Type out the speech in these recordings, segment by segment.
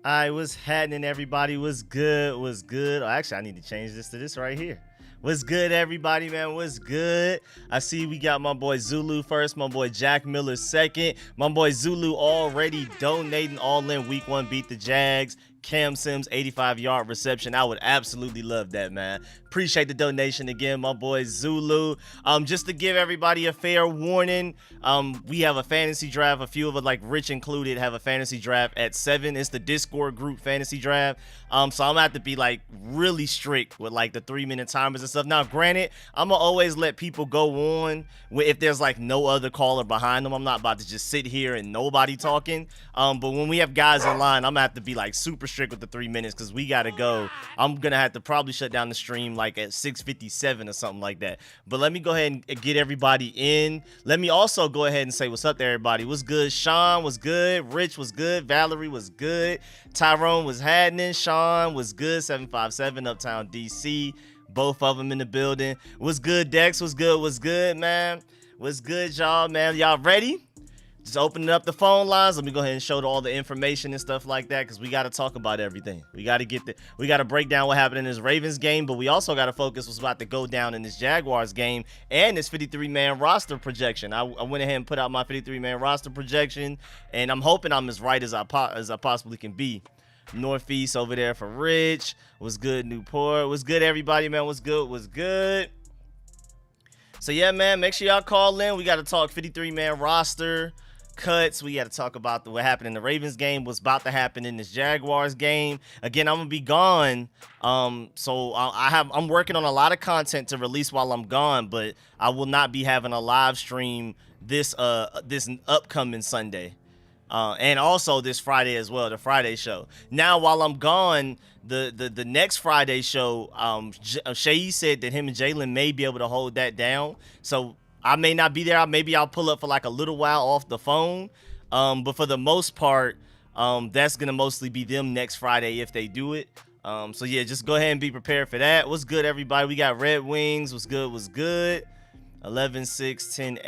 I was happening, everybody. Was good, was good. Oh, actually, I need to change this to this right here. What's good, everybody, man? What's good? I see we got my boy Zulu first, my boy Jack Miller second. My boy Zulu already donating all in week one, beat the Jags. Cam Sims 85-yard reception. I would absolutely love that, man. Appreciate the donation again, my boy Zulu. Just to give everybody a fair warning, we have a fantasy draft. A few of it, like Rich included, have a fantasy draft at 7. It's the Discord group fantasy draft. So I'm gonna have to be like really strict with like the 3-minute timers and stuff. Now, granted, I'm gonna always let people go on if there's like no other caller behind them. I'm not about to just sit here and nobody talking. But when we have guys in line, I'm gonna have to be like super strict with the 3 minutes because we gotta go. I'm gonna have to probably shut down the stream like at 6:57 or something like that. But let me go ahead and get everybody in. Let me also go ahead and say what's up to everybody. What's good? Sean was good. Rich was good. Valerie was good. Tyrone was happening. Sean was good. 757 Uptown DC. Both of them in the building. What's good, Dex? What's good? What's good, man? What's good, y'all, man? Y'all ready? Just opening up the phone lines. Let me go ahead and show all the information and stuff like that because we got to talk about everything. We got to break down what happened in this Ravens game, but we also got to focus what's about to go down in this Jaguars game and this 53-man roster projection. I went ahead and put out my 53-man roster projection, and I'm hoping I'm as right as I possibly can be. Northeast over there for Rich. What's good, Newport? What's good, everybody, man? What's good? What's good? So, yeah, man, make sure y'all call in. We got to talk 53-man roster cuts. We got to talk about what happened in the Ravens game, what's about to happen in this Jaguars game. Again, I'm gonna be gone, so I'm working on a lot of content to release while I'm gone, but I will not be having a live stream this upcoming Sunday, and also this Friday as well, the Friday show. Now, while I'm gone, the next Friday show, Shay said that him and Jalen may be able to hold that down, so I may not be there. Maybe I'll pull up for like a little while off the phone. But for the most part, that's going to mostly be them next Friday if they do it. So, yeah, just go ahead and be prepared for that. What's good, everybody? We got Red Wings. What's good? What's good? 11-6,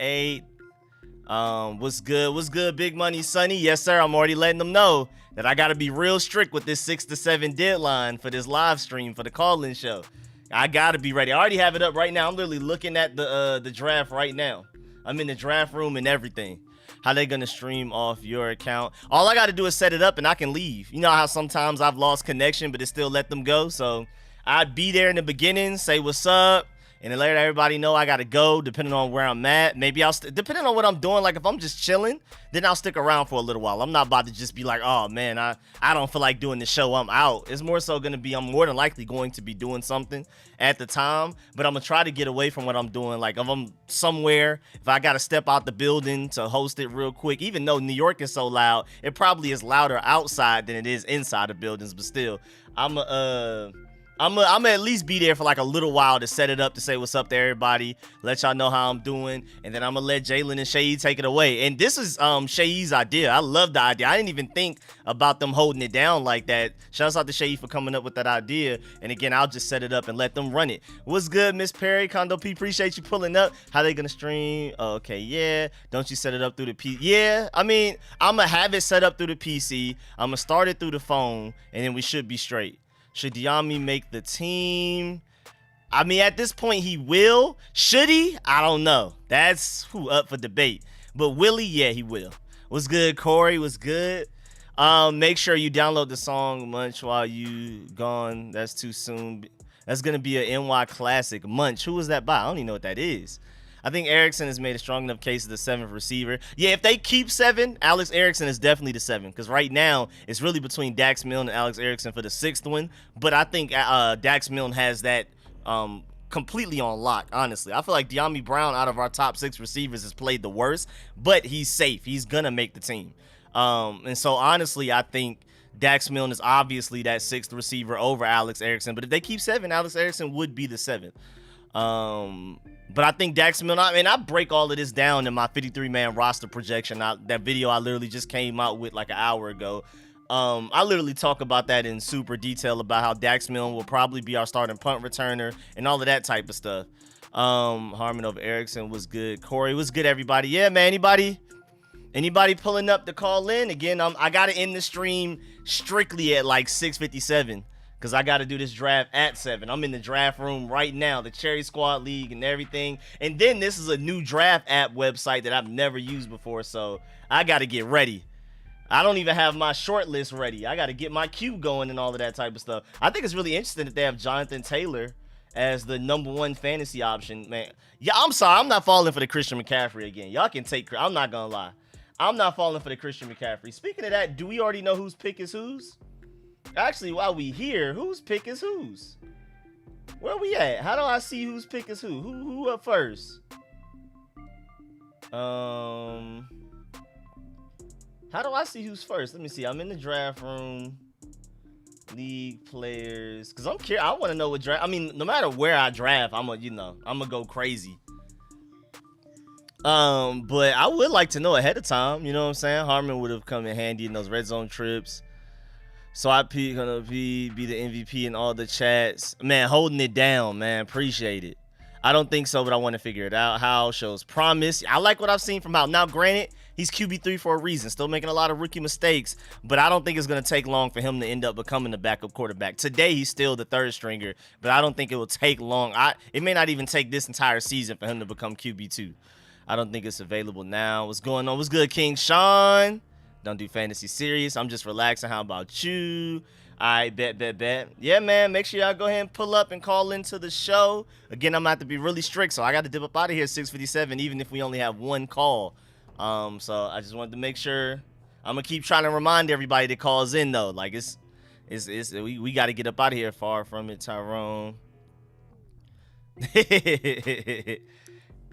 10-8. What's good? What's good, Big Money Sonny? Yes, sir. I'm already letting them know that I got to be real strict with this 6 to 7 deadline for this live stream for the call-in show. I gotta be ready. I already have it up right now. I'm literally looking at the draft right now. I'm in the draft room and everything. How they gonna stream off your account? All I gotta do is set it up and I can leave. You know how sometimes I've lost connection, but it still let them go. So I'd be there in the beginning, say what's up, and then let everybody know I gotta go depending on where I'm at. Maybe depending on what I'm doing. Like if I'm just chilling, then I'll stick around for a little while. I'm not about to just be like, oh man, I don't feel like doing the show, I'm out. It's more so gonna be, I'm more than likely going to be doing something at the time, but I'm gonna try to get away from what I'm doing. Like if I'm somewhere, if I gotta step out the building to host it real quick, even though New York is so loud, it probably is louder outside than it is inside of buildings, but still, I'm at least be there for like a little while to set it up, to say what's up to everybody, let y'all know how I'm doing, and then I'm gonna let Jalen and Shay take it away. And this is Shay's idea. I love the idea. I didn't even think about them holding it down like that. Shouts out to Shay for coming up with that idea. And again, I'll just set it up and let them run it. What's good, Miss Perry? Condo P, appreciate you pulling up. How they gonna stream? Okay, yeah. Don't you set it up through the PC? Yeah, I mean, I'm gonna have it set up through the PC. I'm gonna start it through the phone, and then we should be straight. Should Diami make the team? I mean, at this point, he will. Should he? I don't know. That's up for debate. But will he? Yeah, he will. What's good, Corey? What's good? Make sure you download the song Munch while you gone. That's too soon. That's going to be an NY classic. Munch. Who was that by? I don't even know what that is. I think Erickson has made a strong enough case as the 7th receiver. Yeah, if they keep 7, Alex Erickson is definitely the 7th. Because right now, it's really between Dax Milne and Alex Erickson for the 6th one. But I think Dax Milne has that completely on lock, honestly. I feel like De'Ami Brown, out of our top 6 receivers, has played the worst. But he's safe. He's going to make the team. And so, honestly, I think Dax Milne is obviously that 6th receiver over Alex Erickson. But if they keep 7, Alex Erickson would be the 7th. But I think Dax Milne, I break all of this down in my 53-man roster projection. That video I literally just came out with like an hour ago. I literally talk about that in super detail about how Dax Milne will probably be our starting punt returner and all of that type of stuff. Harmon over Erickson was good. Corey was good, everybody. Yeah, man, Anybody pulling up to call in? Again, I got to end the stream strictly at like 6:57 because I got to do this draft at 7. I'm in the draft room right now, the Cherry Squad League and everything. And then this is a new draft app website that I've never used before, so I got to get ready. I don't even have my short list ready. I got to get my queue going and all of that type of stuff. I think it's really interesting that they have Jonathan Taylor as the #1 fantasy option, man. Yeah, I'm sorry. I'm not falling for the Christian McCaffrey again. Y'all can take, I'm not going to lie. I'm not falling for the Christian McCaffrey. Speaking of that, do we already know whose pick is whose? Actually, while we here, whose pick is whose? Where we at? How do I see whose pick is who? Who up first? How do I see who's first? Let me see. I'm in the draft room. League players. Because I'm curious. I want to know what draft. I mean, no matter where I draft, I'm going to go crazy. But I would like to know ahead of time. You know what I'm saying? Harmon would have come in handy in those red zone trips. So I gonna be the MVP in all the chats. Man, holding it down, man. Appreciate it. I don't think so, but I want to figure it out. How shows promise. I like what I've seen from Hal. Now, granted, he's QB3 for a reason. Still making a lot of rookie mistakes, but I don't think it's going to take long for him to end up becoming the backup quarterback. Today, he's still the third stringer, but I don't think it will take long. It may not even take this entire season for him to become QB2. I don't think it's available now. What's going on? What's good, King Sean? Don't do fantasy serious. I'm just relaxing. How about you? All right, bet. Yeah, man, make sure y'all go ahead and pull up and call into the show. Again, I'm going to have to be really strict, so I got to dip up out of here at 6:57, even if we only have one call. So I just wanted to make sure. I'm going to keep trying to remind everybody that calls in, though. Like, we got to get up out of here. Far from it, Tyrone.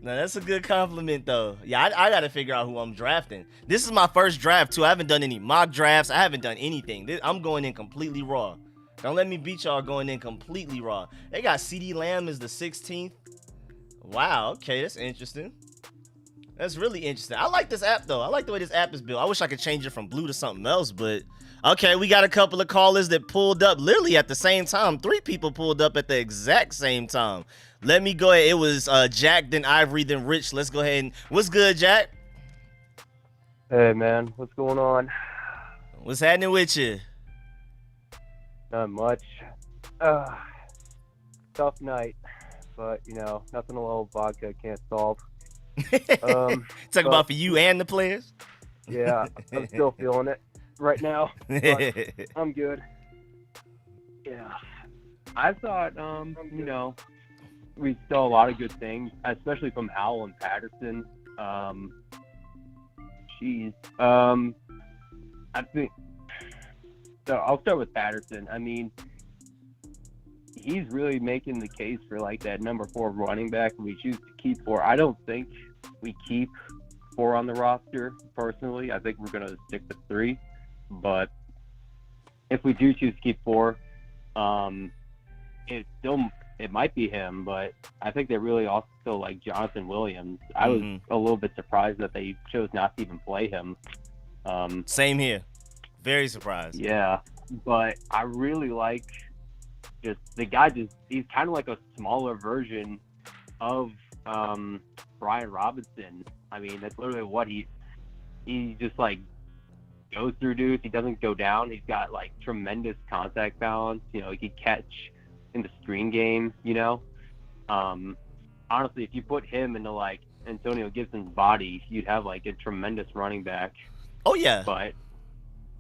No, that's a good compliment, though. Yeah, I got to figure out who I'm drafting. This is my first draft, too. I haven't done any mock drafts. I haven't done anything. I'm going in completely raw. Don't let me beat y'all going in completely raw. They got CeeDee Lamb as the 16th. Wow, okay, that's interesting. That's really interesting. I like this app, though. I like the way this app is built. I wish I could change it from blue to something else, but okay, we got a couple of callers that pulled up literally at the same time. 3 people pulled up at the exact same time. Let me go ahead. It was Jack, then Ivory, then Rich. Let's go ahead and what's good, Jack? Hey, man. What's going on? What's happening with you? Not much. Tough night, but, nothing a little vodka can't solve. Talk about for you and the players? Yeah, I'm still feeling it right now, but I'm good. Yeah. I thought, we saw a lot of good things, especially from Howell and Patterson. I think so. I'll start with Patterson. I mean, he's really making the case for like that number 4 running back. We choose to keep 4. I don't think we keep 4 on the roster personally. I think we're gonna stick to 3. But if we do choose to keep 4, it might be him, but I think they really also like Jonathan Williams. I was a little bit surprised that they chose not to even play him. Same here. Very surprised. Yeah, but I really like just the guy. He's kind of like a smaller version of Brian Robinson. I mean, that's literally what he just like goes through dudes. He doesn't go down. He's got like tremendous contact balance. He can catch in the screen game, honestly, if you put him into like Antonio Gibson's body, you'd have like a tremendous running back. Oh yeah. But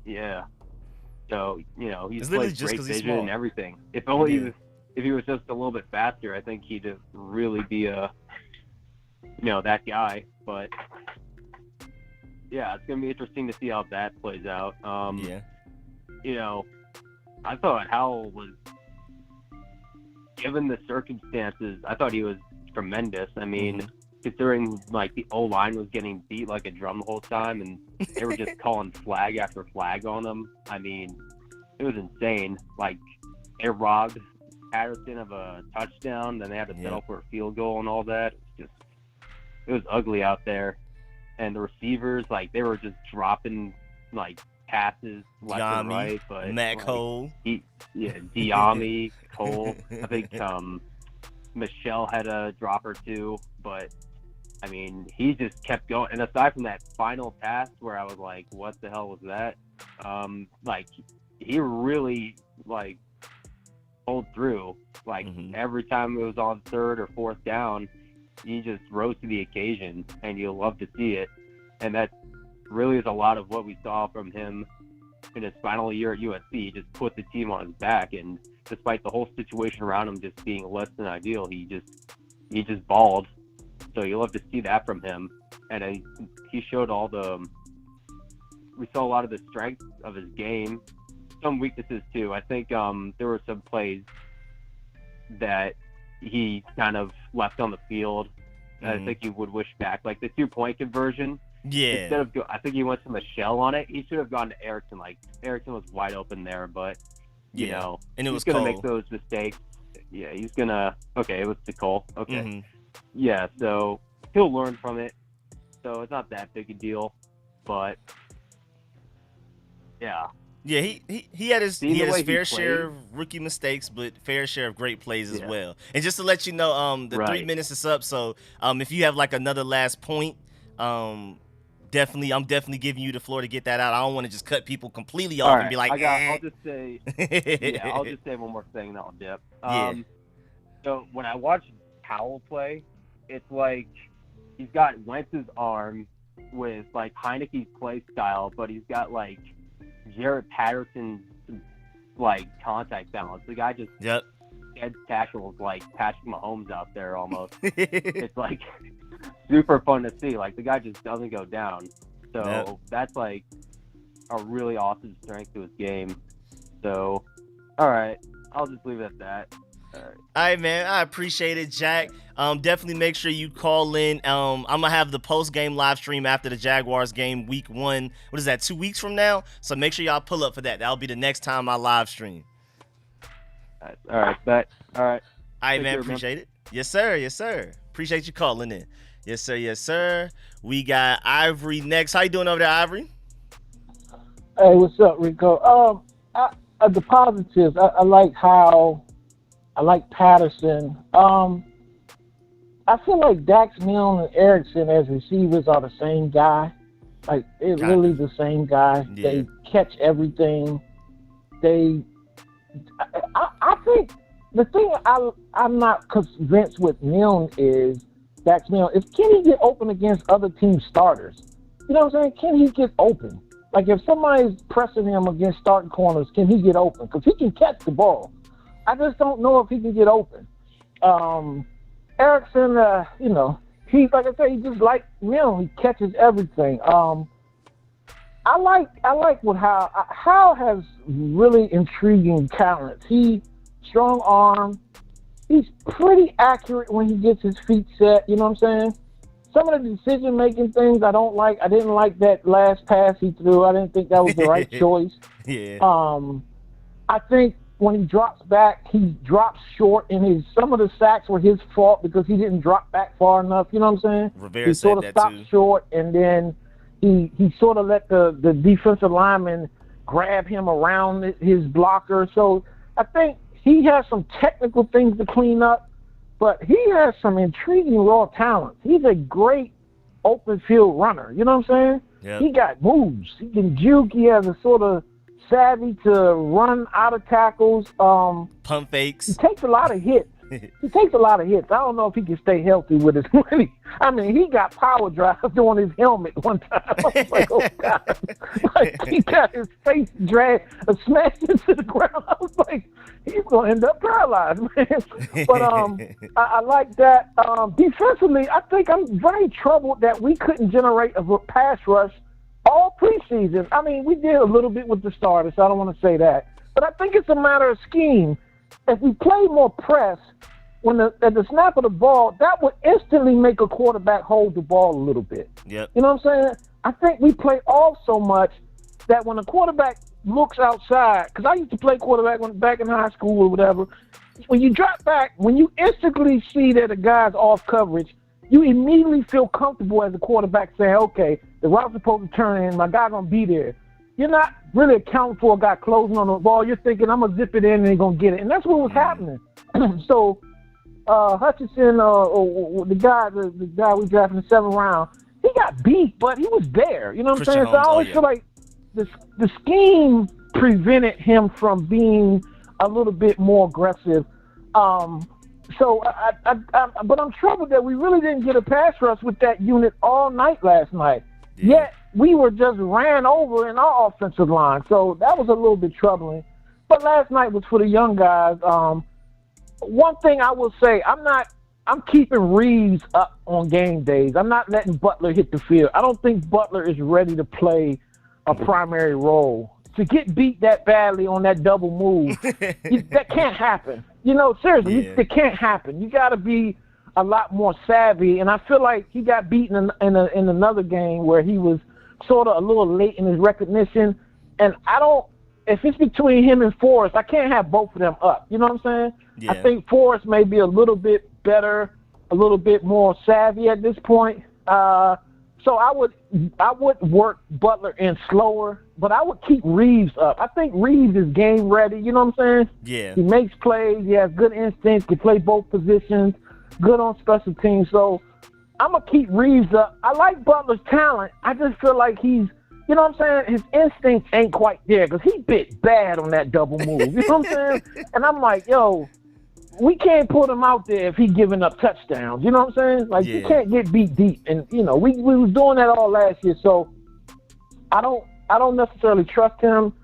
yeah. So, he's like great vision and everything. If only if he was just a little bit faster, I think he'd really be that guy. But yeah, it's gonna be interesting to see how that plays out. I thought Howell was, given the circumstances, I thought he was tremendous. I mean, considering like the O-line was getting beat like a drum the whole time and they were just calling flag after flag on him. I mean, it was insane. Like, they robbed Patterson of a touchdown, then they had to settle for a field goal and all that. It was ugly out there. And the receivers, like, they were just dropping like passes left and right, but Matt Cole, Diami, Cole. I think Michelle had a drop or two, but I mean, he just kept going. And aside from that final pass where I was like, what the hell was that? Like, he really, like, pulled through. Like, every time it was on third or fourth down, he just rose to the occasion, and you'll love to see it. And that really is a lot of what we saw from him in his final year at USC. He just put the team on his back, and despite the whole situation around him just being less than ideal, he just balled. So you love to see that from him, and he showed we saw a lot of the strengths of his game, some weaknesses too. I think there were some plays that he kind of left on the field. I think he would wish back, like the 2-point conversion. Yeah. Instead of I think he went to Michelle on it. He should have gone to Erickson. Like, Erickson was wide open there, but you know, and he's gonna make those mistakes. Yeah, he's gonna. Okay, it was Nicole. Okay. Yeah, so he'll learn from it. So it's not that big a deal, but yeah. Yeah, he had his fair share of rookie mistakes, but fair share of great plays as well. And just to let you know, the 3 minutes is up. So if you have like another last point, I'm definitely giving you the floor to get that out. I don't want to just cut people completely off and be like, I'll just say, I'll just say one more thing and I'll dip. So when I watch Powell play, it's like he's got Wentz's arm with like Heineke's play style, but he's got like Jarrett Patterson's like contact balance. The guy just dead tackles like Patrick Mahomes out there almost. It's like super fun to see. Like, the guy just doesn't go down. So that's like a really awesome strength to his game. So, all right, I'll just leave it at that. All right, man. I appreciate it, Jack. Definitely make sure you call in. I'm gonna have the post-game live stream after the Jaguars game, week 1. What is that? 2 weeks from now. So make sure y'all pull up for that. That'll be the next time I live stream. All right, bet. All right. All right, man. Appreciate it. Yes, sir. Yes, sir. Appreciate you calling in. Yes, sir. Yes, sir. We got Ivory next. How you doing over there, Ivory? Hey, what's up, Rico? The positives. I like Patterson. I feel like Dax Milne and Erickson as receivers are the same guy. Like, they're really the same guy. Yeah. They catch everything. I think the thing I'm not convinced with Milne is Dax Milne. Can he get open against other team starters? You know what I'm saying? Can he get open? Like, if somebody's pressing him against starting corners, can he get open? Because he can catch the ball. I just don't know if he can get open. Erickson, he, like I said, he just like Milne. He catches everything. I like what Hal has really intriguing talents. Strong arm. He's pretty accurate when he gets his feet set. You know what I'm saying? Some of the decision-making things I don't like. I didn't like that last pass he threw. I didn't think that was the right choice. Yeah. I think when he drops back, he drops short, and some of the sacks were his fault because he didn't drop back far enough. You know what I'm saying? Rivera he sort of stopped short, and then he sort of let the defensive lineman grab him around his blocker. So I think he has some technical things to clean up, but he has some intriguing raw talent. He's a great open field runner. You know what I'm saying? Yep. He got moves. He can juke. He has a sort of savvy to run out of tackles. Pump fakes. He takes a lot of hits. I don't know if he can stay healthy with his money. I mean, he got power drive on his helmet one time. I was like, oh, God. Like, he got his face smashed into the ground. I was like, he's going to end up paralyzed, man. But I like that. Defensively, I think I'm very troubled that we couldn't generate a pass rush all preseason. I mean, we did a little bit with the starters, so I don't want to say that. But I think it's a matter of scheme. If we play more press at the snap of the ball, that would instantly make a quarterback hold the ball a little bit. Yep. You know what I'm saying? I think we play off so much that when a quarterback looks outside, because I used to play quarterback back in high school or whatever, when you drop back, when you instantly see that a guy's off coverage, you immediately feel comfortable as a quarterback saying, okay, the route's supposed to turn in, my guy's going to be there. You're not really accounting for a guy closing on the ball. You're thinking, I'm going to zip it in and they're going to get it. And that's what was happening. So Hutchinson, or the guy we drafted in the 7th round, he got beat, but he was there. You know what I'm saying? Christian So I Holmes, always feel like the scheme prevented him from being a little bit more aggressive. So but I'm troubled that we really didn't get a pass rush with that unit all night last night. Yeah. Yet we were just ran over in our offensive line. So that was a little bit troubling. But last night was for the young guys. One thing I will say, I'm keeping Reeves up on game days. I'm not letting Butler hit the field. I don't think Butler is ready to play a primary role. To get beat that badly on that double move, that can't happen. You know, seriously, it can't happen. You got to be a lot more savvy. And I feel like he got beaten in another game where he was sort of a little late in his recognition. And if it's between him and Forrest, I can't have both of them up. You know what I'm saying? Yeah. I think Forrest may be a little bit better, a little bit more savvy at this point. So I would work Butler in slower, but I would keep Reeves up. I think Reeves is game ready. You know what I'm saying? Yeah. He makes plays. He has good instincts. Can play both positions. Good on special teams. So I'm gonna keep Reeves up. I like Butler's talent. I just feel like he's, you know what I'm saying? His instincts ain't quite there because he bit bad on that double move. You know what I'm saying? And I'm like, yo, we can't put him out there if he giving up touchdowns. You know what I'm saying? Like, you can't get beat deep. And, you know, we was doing that all last year. So I don't necessarily trust him.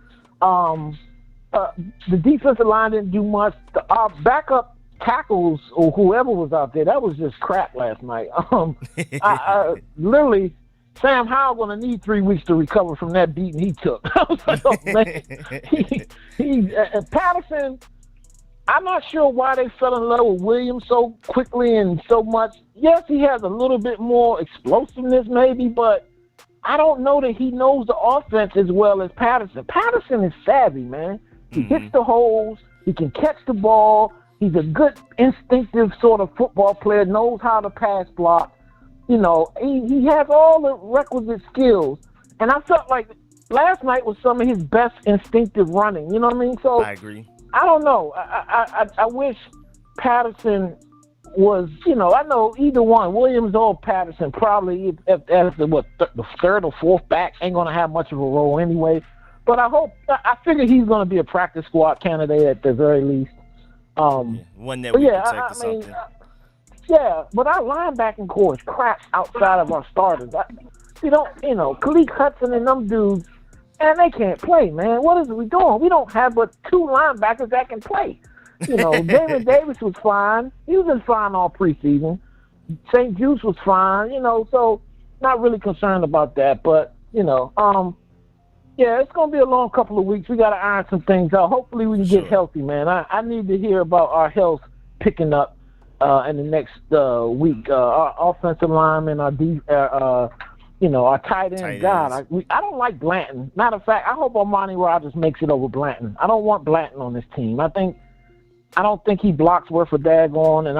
The defensive line didn't do much. Our backup tackles or whoever was out there, that was just crap last night. I literally, Sam Howell going to need 3 weeks to recover from that beating he took. I was like, oh, man. Patterson, I'm not sure why they fell in love with Williams so quickly and so much. Yes, he has a little bit more explosiveness maybe, but I don't know that he knows the offense as well as Patterson. Patterson is savvy, man. He hits the holes. He can catch the ball. He's a good instinctive sort of football player, knows how to pass block. You know, he has all the requisite skills. And I felt like last night was some of his best instinctive running. You know what I mean? So I agree. I don't know. I wish Patterson was, you know, I know either one, Williams or Patterson, probably as the third or fourth back ain't going to have much of a role anyway. But I figure he's going to be a practice squad candidate at the very least. One that we protect or something. But our linebacking core is crap outside of our starters. Khalid Hudson and them dudes, and they can't play, man. What is we doing? We don't have but 2 linebackers that can play. You know, David Davis was fine. He was just fine all preseason. St. Juice was fine, you know, so not really concerned about that. But, you know, it's going to be a long couple of weeks. We got to iron some things out. Hopefully we can get healthy, man. I need to hear about our health picking up in the next week. Our offensive linemen, our tight end. God, I don't like Blanton. Matter of fact, I hope Armani Rogers makes it over Blanton. I don't want Blanton on this team. I don't think he blocks worth a daggone, and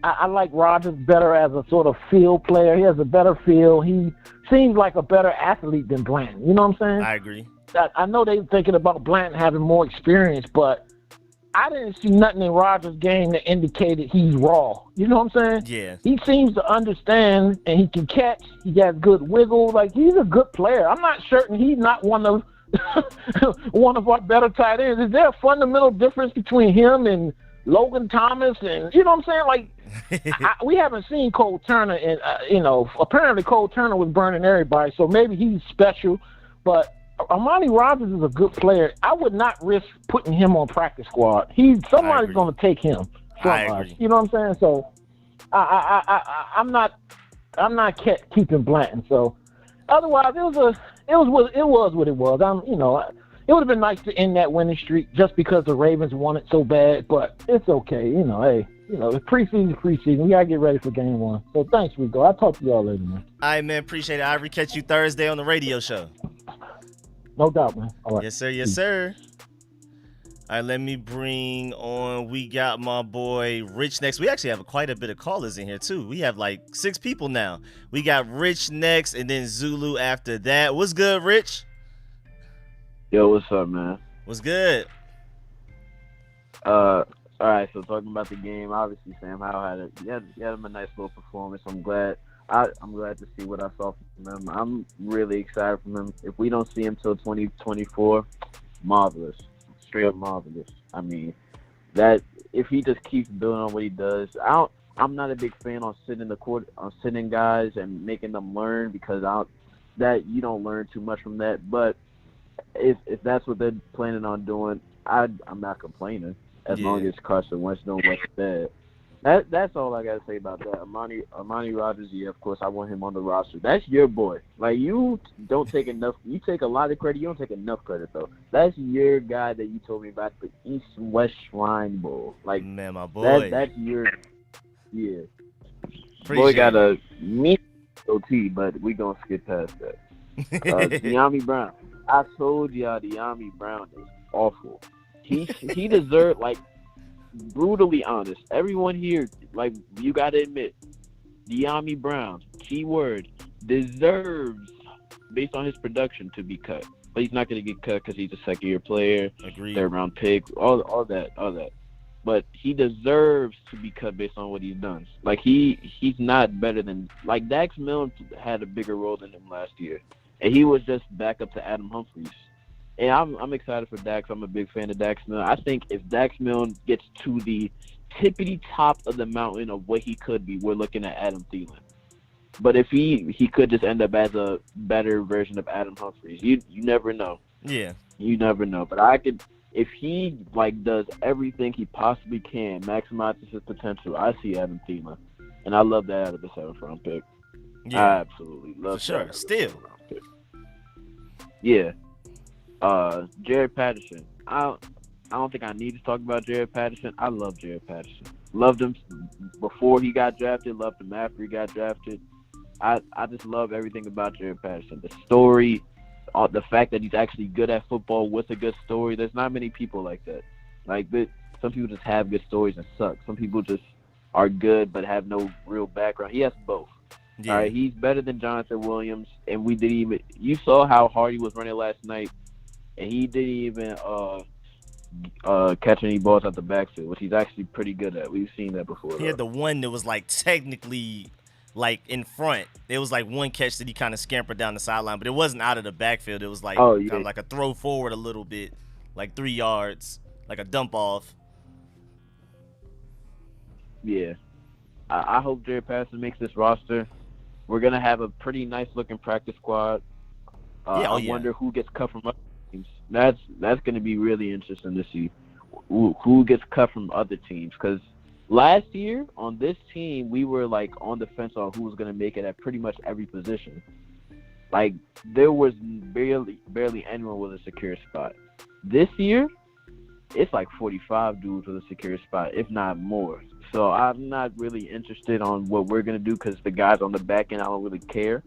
I like Rogers better as a sort of field player. He has a better feel. He seems like a better athlete than Blanton. You know what I'm saying? I agree. I know they're thinking about Blanton having more experience, but I didn't see nothing in Rogers' game that indicated he's raw. You know what I'm saying? Yeah. He seems to understand, and he can catch. He has good wiggle. Like, he's a good player. I'm not certain he's not one of our better tight ends. Is there a fundamental difference between him and Logan Thomas? And you know what I'm saying? Like, we haven't seen Cole Turner, and apparently Cole Turner was burning everybody, so maybe he's special. But Armani Rogers is a good player. I would not risk putting him on practice squad. Somebody's going to take him from us. You know what I'm saying? So I'm not keeping Blanton. So otherwise, it was what it was. It would have been nice to end that winning streak just because the Ravens won it so bad, but it's okay. It's preseason. We got to get ready for game 1. So thanks, Rico. I'll talk to y'all later, man. All right, man. Appreciate it. Ivory, catch you Thursday on the radio show. No doubt, man. All right. Yes, sir. Yes, sir. All right, let me bring on, we got my boy Rich next. We actually have quite a bit of callers in here, too. We have like 6 people now. We got Rich next and then Zulu after that. What's good, Rich? Yo, what's up, man? What's good? All right, so talking about the game, obviously Sam Howell had him a nice little performance. I'm glad to see what I saw from him. I'm really excited from him. If we don't see him till 2024, marvelous, straight up marvelous. I mean, that if he just keeps building on what he does, I'm not a big fan on sitting guys and making them learn because you don't learn too much from that. But if that's what they're planning on doing, I'm not complaining as long as Carson Wentz don't let it bad. That's all I gotta say about that. Amani Rodgers, yeah, of course I want him on the roster. That's your boy. Like you don't take enough. You take a lot of credit. You don't take enough credit though. That's your guy that you told me about the East West Shrine Bowl. Like man, my boy. That's your yeah. Appreciate Boy got a meat OT, but we gonna skip past that. De'Ami Brown. I told y'all De'Ami Brown is awful. He deserved, like, brutally honest. Everyone here, like, you gotta admit, De'Ami Brown, keyword, deserves, based on his production, to be cut. But he's not gonna get cut because he's a second-year player, Agreed. third-round pick, all that. But he deserves to be cut based on what he's done. Like, he's not better than, like, Dax Milne had a bigger role than him last year. And he was just back up to Adam Humphries. And I'm excited for Dax. I'm a big fan of Dax Milne. I think if Dax Milne gets to the tippity top of the mountain of what he could be, we're looking at Adam Thielen. But if he could just end up as a better version of Adam Humphries, you never know. Yeah. You never know. But if he does everything he possibly can, maximizes his potential, I see Adam Thielen. And I love that out of the 7th round pick. Yeah. I absolutely love For sure. that. Still. Yeah. Jared Patterson. I don't think I need to talk about Jared Patterson. I love Jared Patterson. Loved him before he got drafted. Loved him after he got drafted. I just love everything about Jared Patterson. The story, the fact that he's actually good at football with a good story. There's not many people like that. Some people just have good stories and suck. Some people just are good but have no real background. He has both. Yeah. All right, he's better than Jonathan Williams, and you saw how hard he was running last night, and he didn't even catch any balls out the backfield, which he's actually pretty good at. We've seen that before. He had the one that was technically in front. There was one catch that he kind of scampered down the sideline, but it wasn't out of the backfield. It was kind of like a throw forward a little bit, 3 yards, like a dump off. Yeah. I hope Jared Patterson makes this roster. We're going to have a pretty nice-looking practice squad. I wonder who gets cut from other teams. That's going to be really interesting to see who gets cut from other teams. Because last year on this team, we were on the fence on who was going to make it at pretty much every position. There was barely anyone with a secure spot. This year, it's 45 dudes with a secure spot, if not more. So I'm not really interested on what we're going to do because the guys on the back end, I don't really care.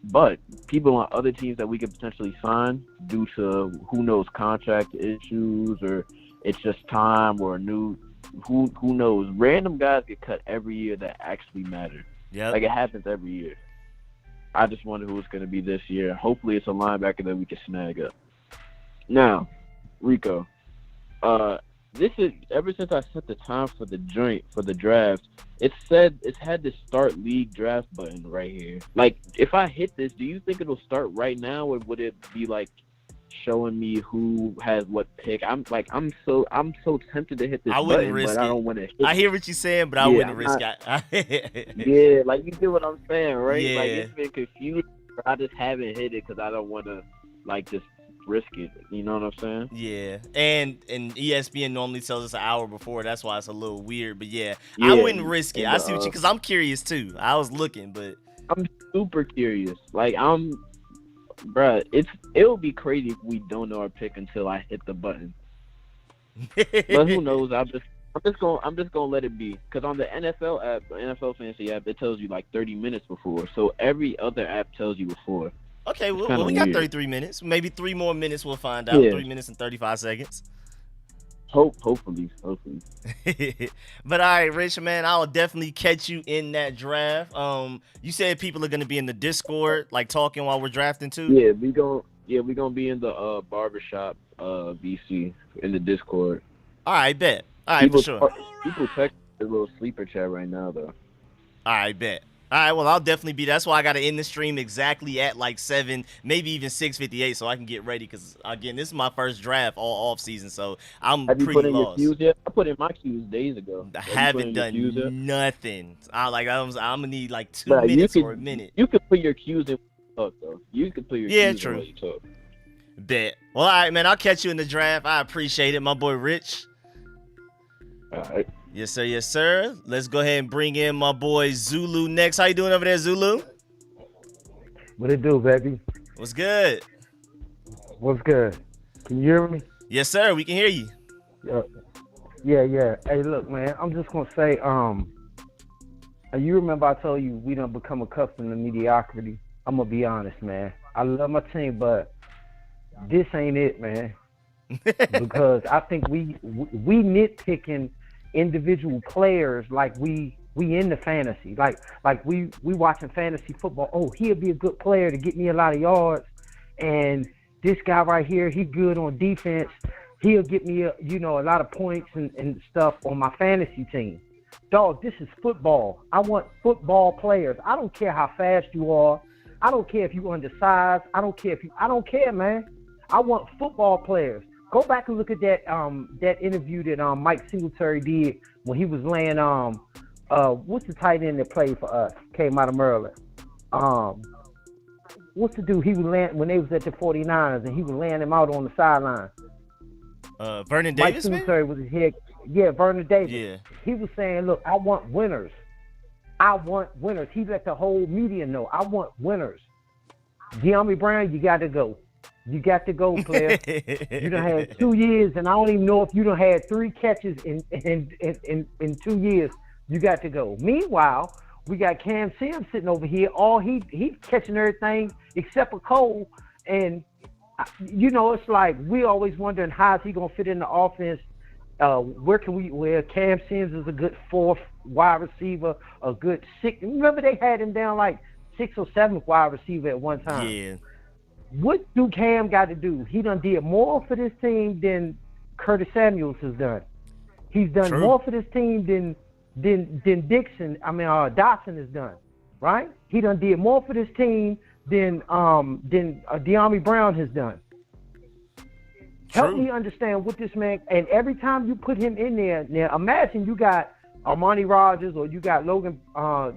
But people on other teams that we could potentially sign due to, who knows, contract issues or it's just time or who knows. Random guys get cut every year that actually matter. Yeah. It happens every year. I just wonder who it's going to be this year. Hopefully it's a linebacker that we can snag up. Now, Rico, this is ever since I set the time for the draft. It's had this start league draft button right here. If I hit this, do you think it'll start right now, or would it be showing me who has what pick? I'm so tempted to hit this. I wouldn't button, risk but it. I don't want to. I hear what you're saying, but I wouldn't risk it. Yeah, you get what I'm saying, right? Yeah. It's been confusing. I just haven't hit it because I don't want to just risk it. You know what I'm saying? Yeah, and ESPN normally tells us an hour before. That's why it's a little weird. But yeah, I wouldn't risk it. I see what you, because I'm curious too. I was looking, but I'm super curious. It'll be crazy if we don't know our pick until I hit the button. But who knows? I'm just gonna let it be, because on the NFL app, the NFL Fantasy app, it tells you 30 minutes before. So every other app tells you before. Okay, well, we got 33 minutes. Maybe 3 more minutes, we'll find out. Yeah. 3 minutes and 35 seconds. Hopefully. But all right, Rich, man, I'll definitely catch you in that draft. You said people are gonna be in the Discord, talking while we're drafting too. Yeah, we gonna be in the barbershop BC in the Discord. All right, bet. All right, for sure. People text the little sleeper chat right now, though. All right, bet. All right, well, I'll definitely be. That's why I got to end the stream exactly at like 7, maybe even 6:58, so I can get ready. Because again, this is my first draft all off season, so I'm Have you pretty put in lost. your cues yet? I put in my cues days ago. I haven't done nothing. I'm gonna need like 2 minutes or a minute. You could put your cues in when you talk, though. You could put your cues in when you talk. Bet. Well, all right, man. I'll catch you in the draft. I appreciate it, my boy Rich. All right. Yes, sir. Yes, sir. Let's go ahead and bring in my boy Zulu next. How you doing over there, Zulu? What it do, baby? What's good? What's good? Can you hear me? Yes, sir. We can hear you. Yeah. Hey, look, man. I'm just gonna say, you remember I told you we don't become accustomed to mediocrity. I'm gonna be honest, man. I love my team, but this ain't it, man. Because I think we nitpicking individual players like we in the fantasy, like we watching fantasy football. Oh, he'll be a good player to get me a lot of yards, and this guy right here, he good on defense. He'll get me a lot of points and stuff on my fantasy team. Dog, this is football. I want football players. I don't care how fast you are. I don't care if you undersized. I don't care, man. I want football players. Go back and look at that interview that Mike Singletary did when he was laying what's the tight end that played for us? Came out of Maryland. What's the dude he was laying when they was at the 49ers and he was laying him out on the sideline? Vernon Davis. Mike Singletary was his head. Yeah, Vernon Davis. Yeah. He was saying, look, I want winners. He let the whole media know, I want winners. De'Ami Brown, you got to go. You got to go, player. You done had 2 years, and I don't even know if you done had 3 catches in 2 years. You got to go. Meanwhile, we got Cam Sims sitting over here. All he catching everything except for Cole. And, it's like we always wondering how is he going to fit in the offense. Where Cam Sims is a good 4th wide receiver, a good 6th. Remember they had him down like 6th or 7th wide receiver at one time. Yeah. What do Cam got to do? He done did more for this team than Curtis Samuels has done. He's done more for this team than Dotson has done, right? He done did more for this team than De'Ami Brown has done. Help me understand what this man, and every time you put him in there, now imagine you got Armani Rogers or you got Logan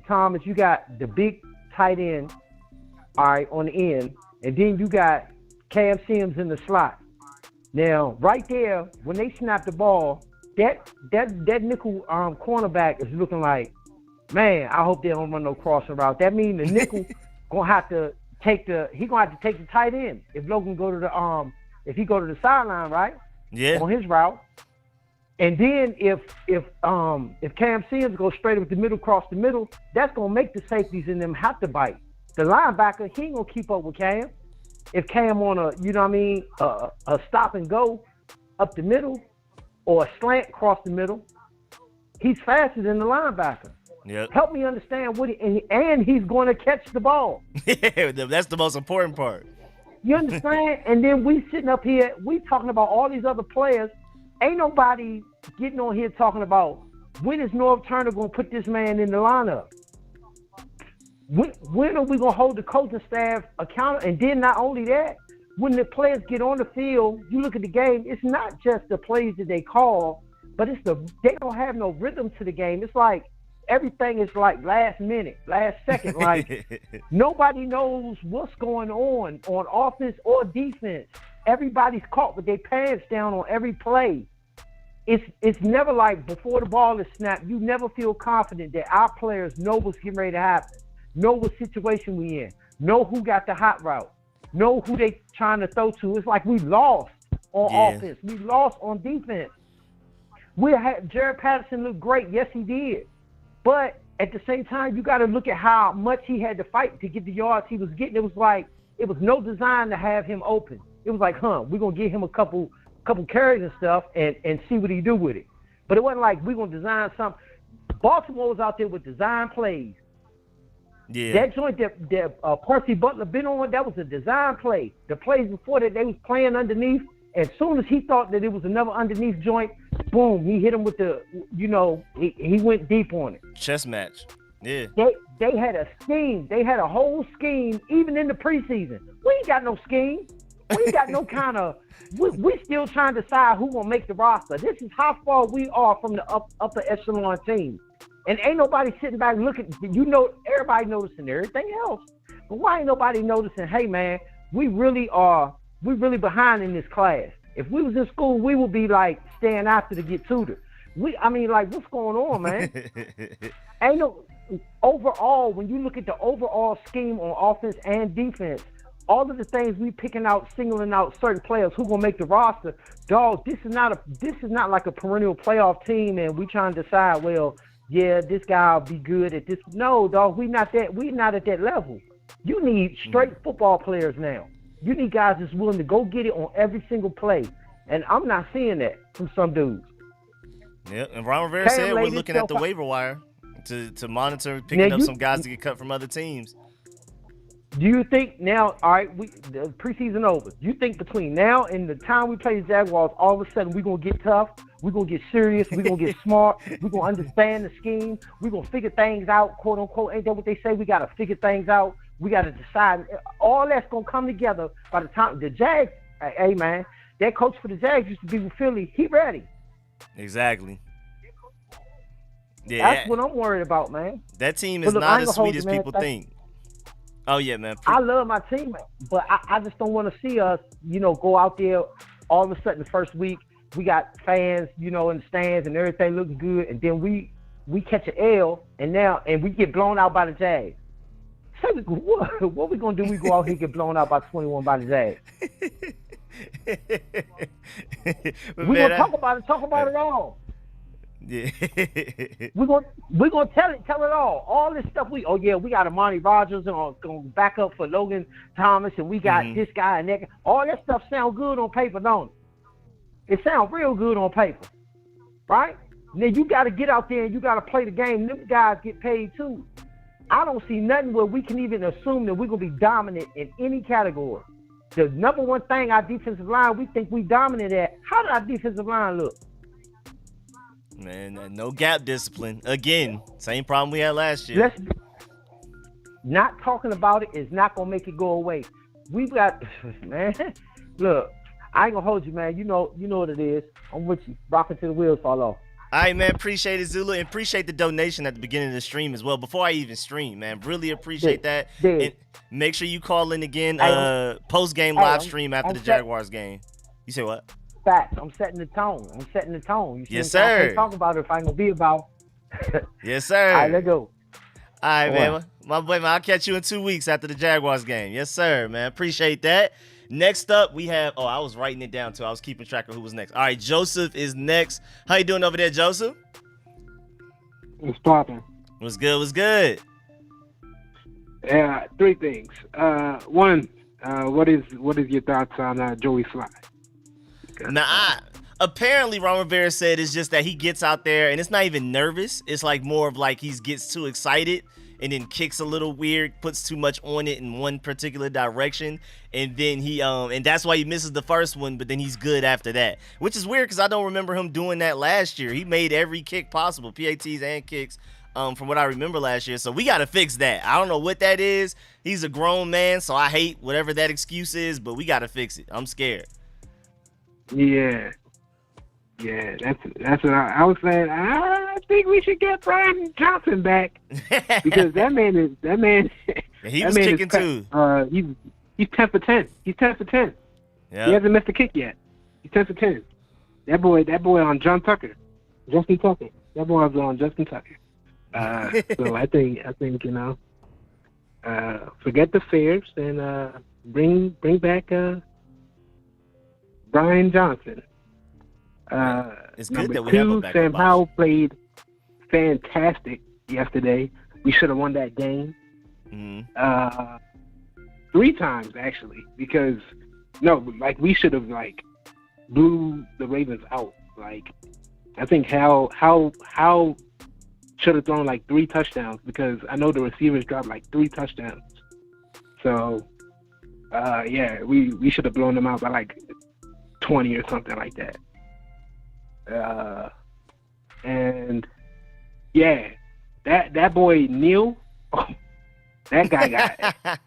Thomas, you got the big tight end, all right, on the end, and then you got Cam Sims in the slot. Now, right there, when they snap the ball, that nickel cornerback is looking like, man, I hope they don't run no crossing route. That means the nickel gonna have to take the tight end if Logan go to the if he go to the sideline, right? Yeah. On his route. And then if Cam Sims goes straight up the middle, cross the middle, that's gonna make the safeties in them have to bite. The linebacker, he ain't gonna keep up with Cam. If Cam on a stop and go up the middle or a slant across the middle, he's faster than the linebacker. Yep. Help me understand and he's going to catch the ball. Yeah, that's the most important part. You understand? And then we sitting up here, we talking about all these other players. Ain't nobody getting on here talking about when is Norv Turner going to put this man in the lineup? When are we going to hold the coaching staff accountable? And then not only that, when the players get on the field, you look at the game, it's not just the plays that they call, but they don't have no rhythm to the game. It's like everything is like last minute, last second. Like nobody knows what's going on offense or defense. Everybody's caught with their pants down on every play. It's never like before the ball is snapped, you never feel confident that our players know what's getting ready to happen, know what situation we in, know who got the hot route, know who they trying to throw to. It's like we lost on offense. We lost on defense. Jared Patterson looked great. Yes, he did. But at the same time, you got to look at how much he had to fight to get the yards he was getting. It was like it was no design to have him open. It was like, we're going to give him a couple carries and stuff and see what he do with it. But it wasn't like we're going to design something. Baltimore was out there with design plays. Yeah. That joint that Percy Butler been on, that was a design play. The plays before that, they was playing underneath. As soon as he thought that it was another underneath joint, boom, he hit him with the, he went deep on it. Chess match. Yeah. They had a scheme. They had a whole scheme, even in the preseason. We ain't got no scheme. We ain't got no kind of. We still trying to decide who gonna make the roster. This is how far we are from the upper echelon team, and ain't nobody sitting back looking. Everybody noticing everything else, but why ain't nobody noticing? Hey man, we really behind in this class. If we was in school, we would be like staying after to get tutored. What's going on, man? Ain't no. Overall, when you look at the overall scheme on offense and defense, all of the things we singling out certain players who gonna make the roster, dog. This is not like a perennial playoff team, and we trying to decide. Well, yeah, this guy will be good at this. No, dog, we not at that level. You need straight football players now. You need guys that's willing to go get it on every single play, and I'm not seeing that from some dudes. Yeah, and Ron Rivera said we're looking at the waiver wire to monitor picking up some guys to get cut from other teams. Do you think now, all right, the preseason over, do you think between now and the time we play the Jaguars, all of a sudden we're going to get tough, we're going to get serious, we're going to get smart, we're going to understand the scheme, we're going to figure things out, quote unquote? Ain't that what they say? We got to figure things out. We got to decide. All that's going to come together by the time the Jags, hey man, that coach for the Jags used to be with Philly. He ready. Exactly. Yeah, that's what I'm worried about, man. That team is not as sweet as people think. Oh yeah, man. I love my team, but I just don't want to see us, go out there all of a sudden the first week we got fans, in the stands and everything looks good, and then we catch an L and we get blown out by the Jags. So what we gonna do? We go out here and get blown out by 21 by the Jags. We're gonna talk about it all. Yeah. we're gonna tell it all. All this stuff we got Amani Rogers and gonna back up for Logan Thomas, and we got this guy and that guy. All that stuff sound good on paper, don't it? It sounds real good on paper, right? Now you got to get out there and you got to play the game. Them guys get paid too. I don't see nothing where we can even assume that we're gonna be dominant in any category. The number one thing, our defensive line, we think we dominant at. How did our defensive line look? Man, no gap discipline. Again, same problem we had last year. Not talking about it is not going to make it go away. We've got, man, look, I ain't going to hold you, man. You know what it is. I'm with you. Rocking till the wheels fall off. All right, man. Appreciate it, Zulu. And appreciate the donation at the beginning of the stream as well. Before I even stream, man. Really appreciate that. And make sure you call in again post-game live stream after the Jaguars game. You say what? Facts. I'm setting the tone. Yes, sir. I can't talk about it if I ain't gonna be about. Yes, sir. All right, let's go. All right, man. My boy, man, I'll catch you in 2 weeks after the Jaguars game. Yes, sir, man. Appreciate that. Next up, we have. Oh, I was writing it down too. I was keeping track of who was next. All right, Joseph is next. How you doing over there, Joseph? What's popping? What's good? What's good? Yeah, three things. One, what is your thoughts on Joey Sly? Apparently Ron Rivera said it's just that he gets out there and it's not even nervous. It's like more of like he gets too excited and then kicks a little weird, puts too much on it in one particular direction, and then he and that's why he misses the first one, but then he's good after that, which is weird because I don't remember him doing that last year. He made every kick possible, PATs and kicks, from what I remember last year. So we got to fix that. I don't know what that is. He's a grown man, so I hate whatever that excuse is, but we got to fix it. I'm scared. Yeah, that's what I was saying. I think we should get Brian Johnson back because that man. He was kicking too. He's 10 for 10. He's 10 for 10. Yeah. He hasn't missed a kick yet. He's 10 for 10. That boy on Justin Tucker. That boy was on Justin Tucker. So I think forget the fears and bring back Brian Johnson. It's good that we two, have a backup Sam option. Howell played fantastic yesterday. We should have won that game. Mm-hmm. 3 times actually, because we should have blew the Ravens out. I think Howell should have thrown 3 touchdowns because I know the receivers dropped 3 touchdowns. So we should have blown them out by 20 or something like that. And yeah, that boy Neil, that guy got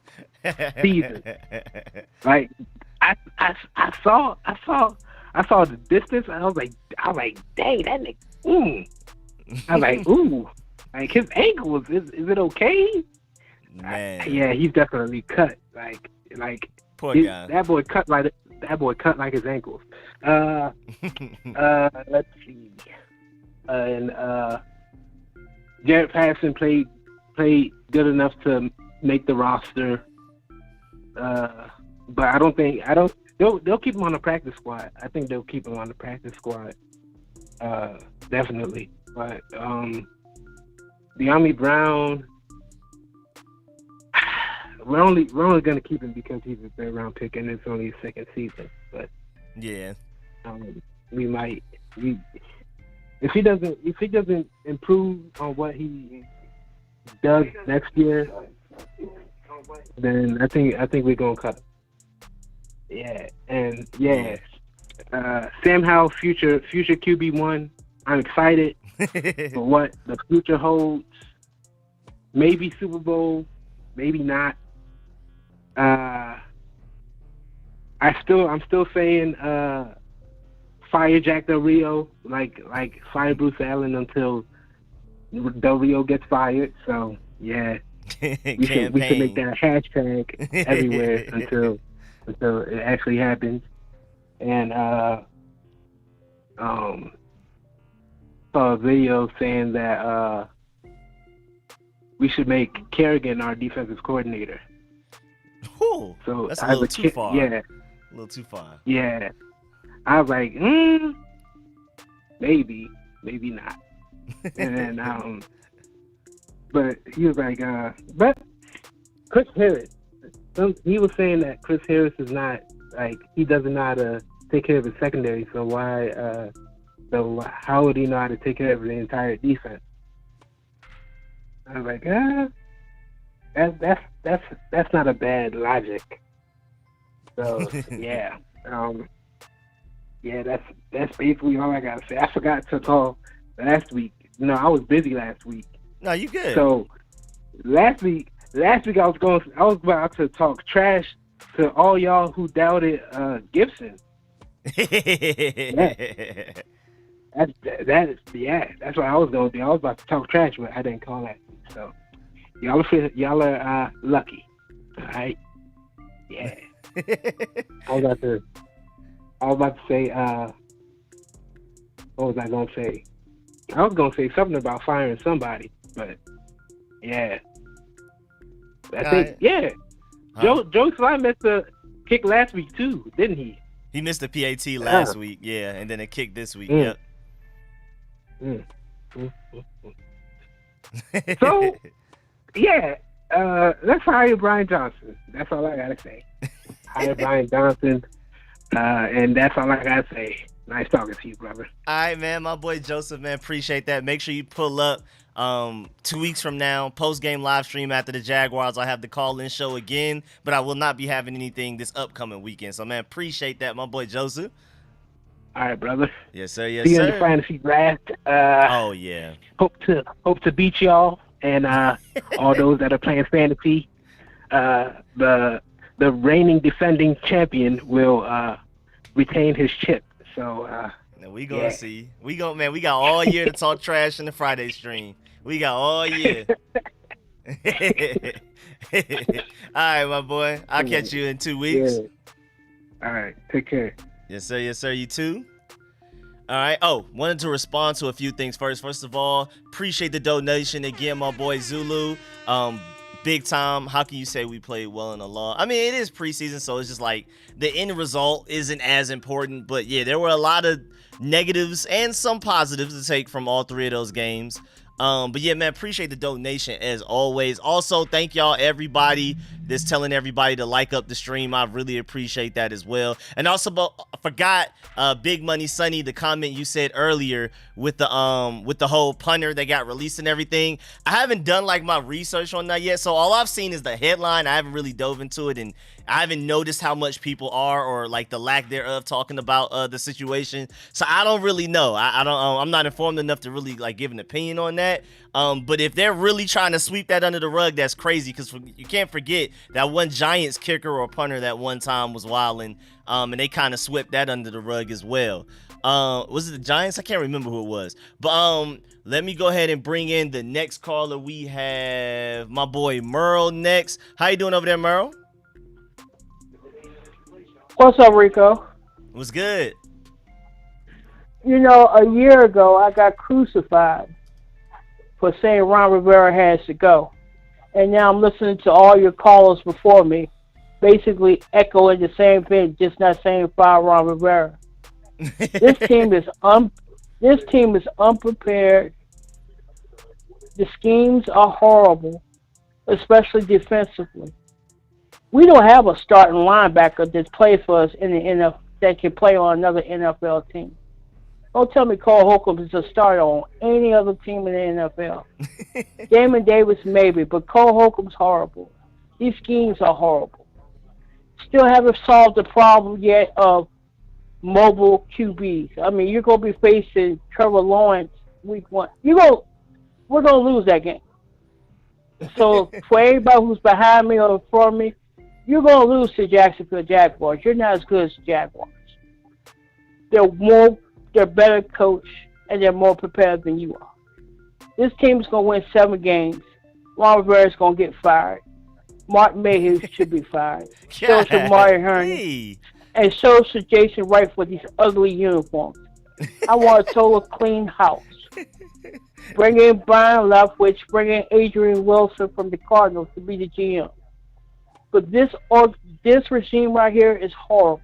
seasoned. Like I saw the distance, and I was like, dang, that nigga. I was like, ooh, like his ankles. Is it okay? Man. Yeah, he's definitely cut. Like poor guy. That boy cut like his ankles. Let's see. And Jared Patterson played good enough to make the roster. But I don't. They'll keep him on the practice squad. I think they'll keep him on the practice squad. Definitely. But De'Ami Brown, we're only gonna keep him because he's a third round pick and it's only his second season. But yeah, we might. If he doesn't improve on what he does next year, then I think we're gonna cut him. Yeah, and Sam Howell, future QB1. I'm excited for what the future holds. Maybe Super Bowl, maybe not. I'm still saying fire Jack Del Rio, like fire Bruce Allen until Del Rio gets fired. So yeah, we should make that a hashtag everywhere until it actually happens. And saw a video saying that we should make Kerrigan our defensive coordinator. Ooh, so that's a little too far. Yeah, a little too far. Yeah, I was like, maybe not. And then but he was like, but Chris Harris. He was saying that Chris Harris is not, like, he doesn't know how to take care of his secondary, so why, so how would he know how to take care of the entire defense? I was like, that's not a bad logic. So yeah, that's basically all I gotta say. I forgot to call last week. No, I was busy last week. No, you good. So last week I was about to talk trash to all y'all who doubted Gibson. That's what I was gonna do. I was about to talk trash, but I didn't call that. So y'all are lucky. All right. Yeah. I was about to say. What was I gonna say? I was gonna say something about firing somebody, but yeah. I think yeah. Joe Slime missed the kick last week too, didn't he? He missed the PAT last week, yeah, and then a kick this week. Yep. So yeah, let's hire Brian Johnson. That's all I gotta say. Hire Brian Johnson, and that's all I gotta say. Nice talking to you, brother. All right, man. My boy Joseph, man. Appreciate that. Make sure you pull up 2 weeks from now, post-game live stream after the Jaguars. I have the call-in show again, but I will not be having anything this upcoming weekend. So, man, appreciate that, my boy Joseph. All right, brother. Yes, sir. Yes, See sir. you in the fantasy draft. Oh, yeah. Hope to beat y'all and all those that are playing fantasy. The reigning defending champion will retain his chip. So now we gonna see. We got all year to talk trash in the Friday stream. We got all year. All right, my boy. I'll catch you in 2 weeks. Yeah. All right. Take care. Yes, sir. Yes, sir. You too. All right. Oh, wanted to respond to a few things first. First of all, appreciate the donation again, my boy Zulu. Big time. How can you say we played well in the law? I mean, it is preseason, so it's just like the end result isn't as important. But yeah, there were a lot of negatives and some positives to take from all three of those games. But yeah, man, appreciate the donation as always. Also, thank y'all, everybody that's telling everybody to like up the stream. I really appreciate that as well. And also, I forgot Big Money Sonny, the comment you said earlier with the whole punter that got released and everything. I haven't done like my research on that yet, so all I've seen is the headline. I haven't really dove into it and I haven't noticed how much people are, or like the lack thereof, talking about the situation. So I don't really know. I don't. I'm not informed enough to really like give an opinion on that. But if they're really trying to sweep that under the rug, that's crazy, because you can't forget that one Giants kicker or punter that one time was wilding, and they kind of swept that under the rug as well. Was it the Giants? I can't remember who it was. But let me go ahead and bring in the next caller. We have my boy Merle next. How you doing over there, Merle? What's up, Rico? What's good? You know, a year ago, I got crucified for saying Ron Rivera has to go. And now I'm listening to all your callers before me, basically echoing the same thing, just not saying fire Ron Rivera. This team is unprepared. The schemes are horrible, especially defensively. We don't have a starting linebacker that plays for us in the NFL that can play on another NFL team. Don't tell me Cole Holcomb is a starter on any other team in the NFL. Damon Davis maybe, but Cole Holcomb's horrible. These schemes are horrible. Still haven't solved the problem yet of mobile QBs. I mean, you're going to be facing Trevor Lawrence week 1. We're going to lose that game. So for everybody who's behind me or for me, you're going to lose to Jacksonville Jaguars. You're not as good as the Jaguars. They're better coached, and they're more prepared than you are. This team is going to win 7 games. Ron Rivera's going to get fired. Mark Mayhew should be fired. So should Mari Herney. And so should Jason Wright for these ugly uniforms. I want a total clean house. Bring in Brian Leftwich. Bring in Adrian Wilson from the Cardinals to be the GM. But this regime right here is horrible.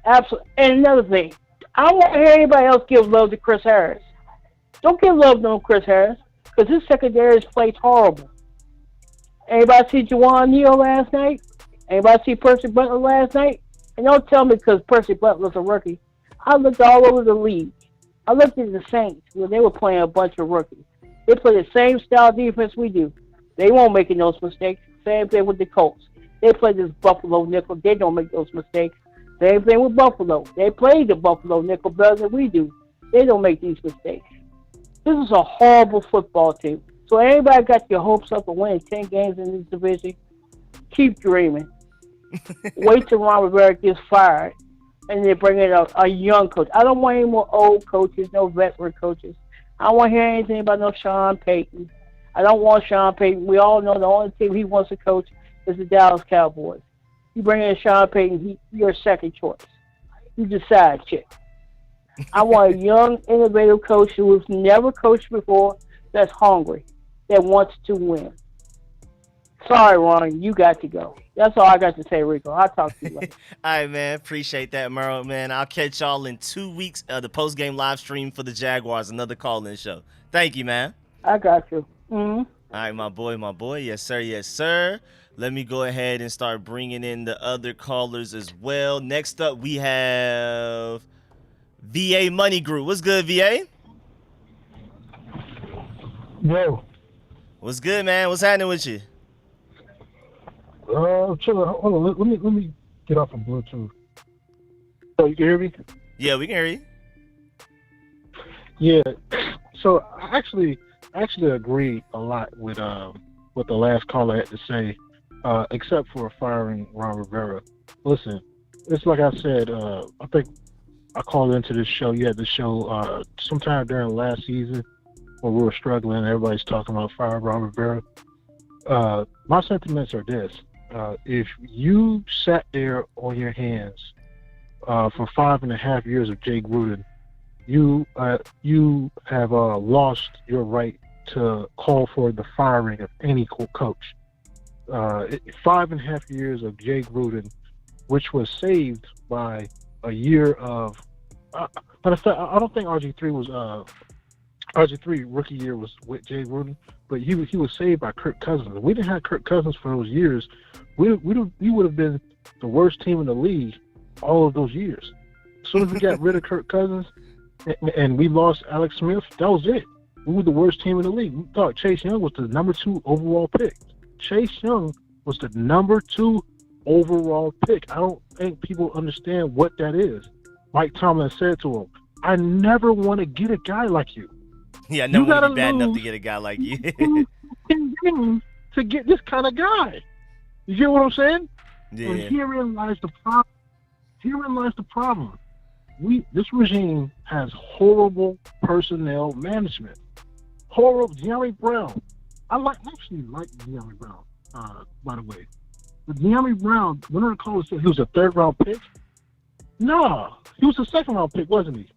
Absolutely. And another thing, I don't want to hear anybody else give love to Chris Harris. Don't give love to Chris Harris, because his secondary is played horrible. Anybody see Juwan Neal last night? Anybody see Percy Butler last night? And don't tell me because Percy Butler's a rookie. I looked all over the league. I looked at the Saints when they were playing a bunch of rookies. They play the same style defense we do. They won't make those mistakes. Same thing with the Colts. They play this Buffalo nickel. They don't make those mistakes. Same thing with Buffalo. They play the Buffalo nickel better than we do. They don't make these mistakes. This is a horrible football team. So anybody got your hopes up of winning 10 games in this division, keep dreaming. Wait till Ron Rivera gets fired, and then bring in a young coach. I don't want any more old coaches, no veteran coaches. I don't want to hear anything about no Sean Payton. I don't want Sean Payton. We all know the only team he wants to coach is the Dallas Cowboys. You bring in Sean Payton, you're second choice. You decide, chick. I want a young, innovative coach who's never coached before, that's hungry, that wants to win. Sorry, Ron, you got to go. That's all I got to say, Rico. I'll talk to you later. All right, man. Appreciate that, Merle, man. I'll catch y'all in 2 weeks, the post-game live stream for the Jaguars, another call-in show. Thank you, man. I got you. Mm-hmm. All right, my boy. Yes, sir. Yes, sir. Let me go ahead and start bringing in the other callers as well. Next up, we have VA Money Group. What's good, VA? Yo. What's good, man? What's happening with you? Chilling. Hold on. Let me get off of Bluetooth. So you can hear me? Yeah, we can hear you. Yeah. So I actually agree a lot with what the last caller had to say, except for firing Ron Rivera. Listen, it's like I said. I think I called into this show. You had the show sometime during last season when we were struggling. Everybody's talking about firing Ron Rivera. My sentiments are this. If you sat there on your hands for 5.5 years of Jay Gruden, you have lost your right to call for the firing of any coach. 5.5 years of Jay Gruden, which was saved by a year of. But I don't think RG3 was RG3 rookie year was with Jay Gruden, but he was saved by Kirk Cousins. If we didn't have Kirk Cousins for those years, we would have been the worst team in the league all of those years. As soon as we got rid of Kirk Cousins and we lost Alex Smith, that was it. We were the worst team in the league. We thought Chase Young was the number 2 overall pick. Chase Young was the number 2 overall pick. I don't think people understand what that is. Mike Tomlin said to him, I never want to get a guy like you. Yeah, I never want to be bad enough to get a guy like you. To get this kind of guy. You get what I'm saying? Yeah. And herein lies the problem. This regime has horrible personnel management. Horrible. De'Ami Brown. I actually like De'Ami Brown, by the way. But De'Ami Brown, when I call it, he was a 3rd round pick. No, he was a 2nd round pick, wasn't he?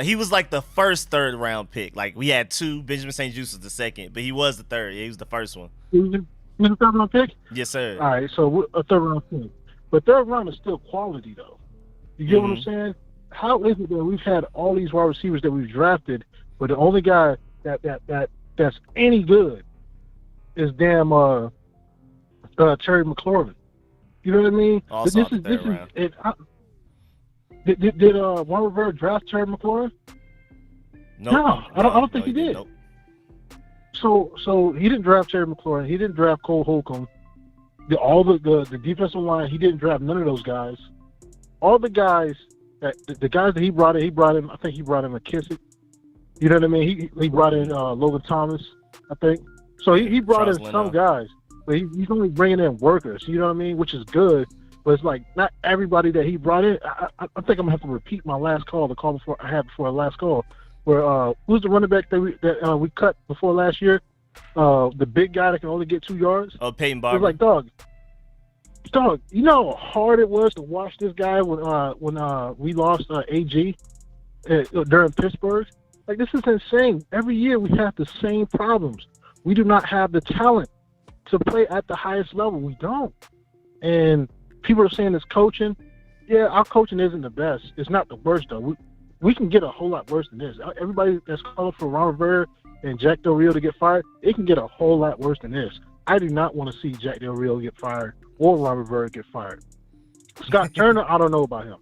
He was like the first 3rd round pick. Like we had 2. Benjamin St. Juste was the 2nd, but he was the 3rd. Yeah, he was the first one. He was a 3rd round pick? Yes, sir. All right, so a 3rd round pick. But 3rd round is still quality, though. You get what I'm saying? How is it that we've had all these wide receivers that we've drafted, but the only guy that's any good is damn Terry McLaurin? You know what I mean? Also Did Ron Rivera draft Terry McLaurin? Nope. No, I don't think he did. Nope. So he didn't draft Terry McLaurin. He didn't draft Cole Holcomb. All the defensive line, he didn't draft none of those guys. All the guys the guys that he brought in. I think he brought in McKissick. You know what I mean? He brought in Logan Thomas, I think. So he brought in some guys, but he's only bringing in workers. You know what I mean? Which is good. But it's like not everybody that he brought in. I think I'm gonna have to repeat my last call, the call before the last call, where who's the running back that we cut before last year? The big guy that can only get 2 yards. Oh, Peyton Barber. It was like dog. You know how hard it was to watch this guy when we lost AG during Pittsburgh. Like, this is insane. Every year we have the same problems. We do not have the talent to play at the highest level. We don't. And people are saying it's coaching. Yeah, our coaching isn't the best. It's not the worst, though. We can get a whole lot worse than this. Everybody that's calling for Ron Rivera and Jack Del Rio to get fired, it can get a whole lot worse than this. I do not want to see Jack Del Rio get fired or Ron Rivera get fired. Scott Turner, I don't know about him.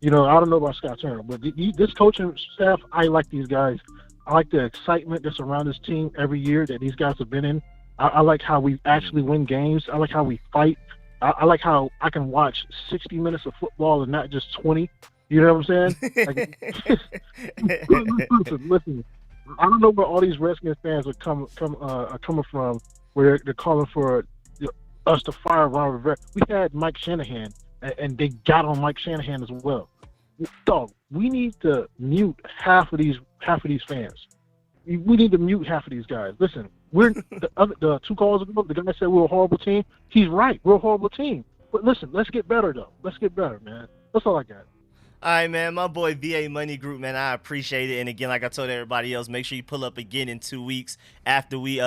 I don't know about Scott Turner, but this coaching staff, I like these guys. I like the excitement that's around this team every year that these guys have been in. I like how we actually win games. I like how we fight. I like how I can watch 60 minutes of football and not just 20. You know what I'm saying? Listen, I don't know where all these Redskins fans are coming from, where they're calling for us to fire Ron Rivera. We had Mike Shanahan, and they got on Mike Shanahan as well. Dog, we need to mute half of these fans. We need to mute half of these guys. Listen, we're the 2 calls ago, the guy said we're a horrible team. He's right. We're a horrible team. But listen, let's get better, though. Let's get better, man. That's all I got. All right, man. My boy VA Money Group, man. I appreciate it. And again, like I told everybody else, make sure you pull up again in 2 weeks after we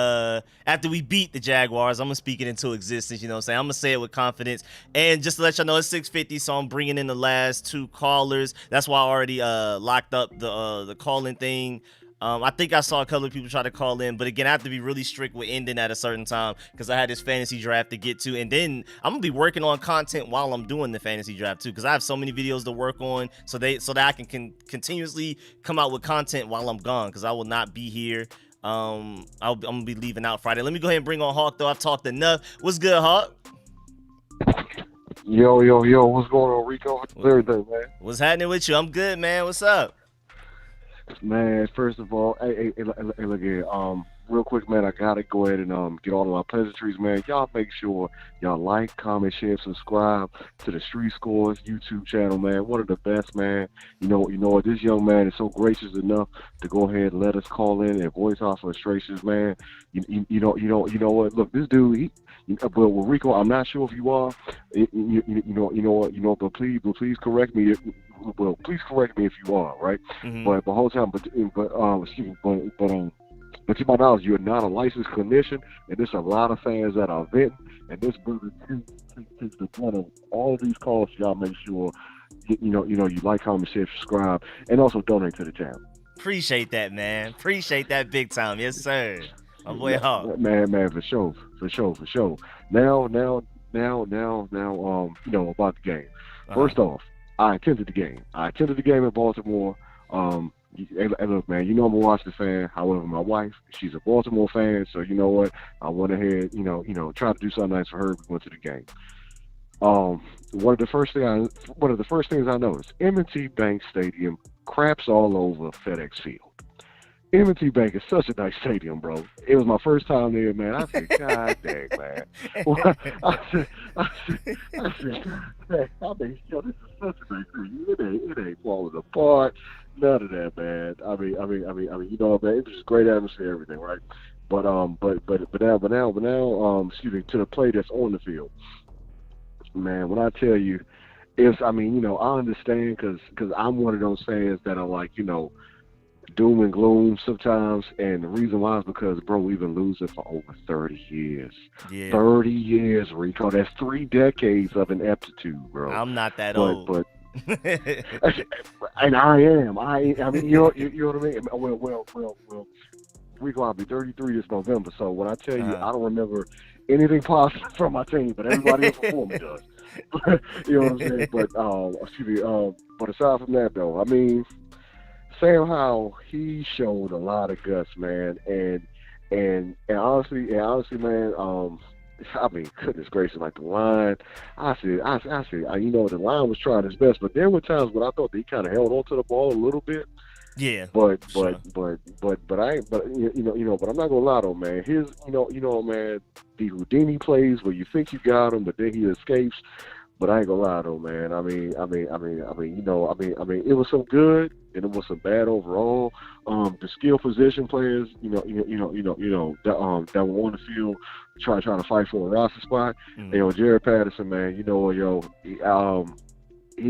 beat the Jaguars. I'm gonna speak it into existence. You know what I'm saying? I'm gonna say it with confidence. And just to let y'all know, it's 6:50, so I'm bringing in the last 2 callers. That's why I already locked up the call-in thing. I think I saw a couple of people try to call in, but again, I have to be really strict with ending at a certain time because I had this fantasy draft to get to, and then I'm gonna be working on content while I'm doing the fantasy draft too, because I have so many videos to work on, so that I can continuously come out with content while I'm gone, because I will not be here. I'm gonna be leaving out Friday. Let me go ahead and bring on Hawk, though. I've talked enough. What's good, Hawk? Yo, what's going on, Rico? How's everything, man? What's happening with you? I'm good, man. What's up? Man, first of all, hey, look here. Real quick, man, I gotta go ahead and get all of my pleasantries, man. Y'all make sure y'all like, comment, share, subscribe to the RicoScores YouTube channel, man. One of the best, man. You know what? This young man is so gracious enough to go ahead and let us call in and voice our frustrations, man. You know what? Look, this dude, well, Rico, I'm not sure if you are. You know, but please correct me. Well, please correct me if you are, right? Mm-hmm. But the whole time, but to my knowledge, you're not a licensed clinician, and there's a lot of fans that are venting, and this brother takes the brunt of all of these calls. Y'all make sure you like, comment, share, subscribe, and also donate to the channel. Appreciate that, man. Appreciate that big time. Yes, sir. My boy Hawk. Man, for sure. Now, about the game. First off, I attended the game. In Baltimore. Hey, look, man, I'm a Washington fan. However, my wife, she's a Baltimore fan, so you know what? I went ahead, try to do something nice for her. We went to the game. One of the first things I noticed, M&T Bank Stadium craps all over FedEx Field. M&T Bank is such a nice stadium, bro. It was my first time there, man. I said, God dang, man. Well, I said, God dang. I mean, yo, this is such a nice stadium. It ain't falling apart. None of that, man. I mean, you know, man, it was just great atmosphere, everything, right? But now, excuse me, to the play that's on the field, man. When I tell you, I understand because I'm one of those fans that are like, doom and gloom sometimes, and the reason why is because, bro, we've been losing for over 30 years. Yeah. 30 years, Rico. That's 3 decades of ineptitude, bro. I'm not that old. But and I am. I mean, you know what I mean? Well, Rico, I'll be 33 this November, so when I tell you, I don't remember anything positive from my team, but everybody else before me does. You know what I'm saying? But aside from that, though, I mean, Sam Howell, he showed a lot of guts, man, and honestly, man, I mean, goodness gracious, like the line, I said, the line was trying his best, but there were times when I thought that he kind of held on to the ball a little bit. Yeah. But I'm not gonna lie though, man. Man, the Houdini plays where you think you got him, but then he escapes. But I ain't gonna lie though, man. I mean, it was some good and it was some bad overall. The skill position players, that were on the field trying to fight for a roster spot. Jared Patterson, man, he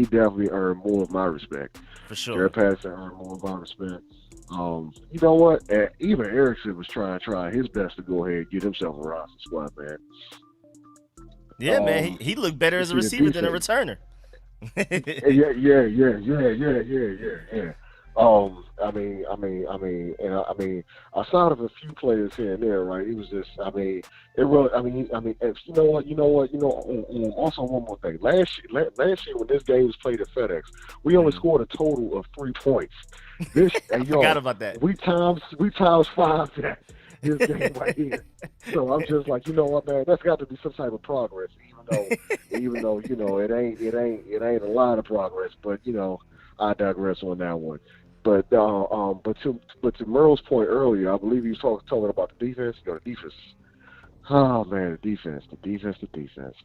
definitely earned more of my respect. For sure. Jared Patterson earned more of my respect. You know what? Even Erickson was trying his best to go ahead and get himself a roster spot, man. Yeah, man, he looked better as a receiver than a returner. Yeah. Outside of a few players here and there, right? It was just, also one more thing. Last year when this game was played at FedEx, we only scored a total of 3 points. This, I forgot about that. We times 5 that. This game right here. So I'm just like, you know what, man, that's got to be some type of progress, even though it ain't a lot of progress, but I digress on that one. But to Merle's point earlier, I believe he was talking about the defense. The defense. Oh man, the defense,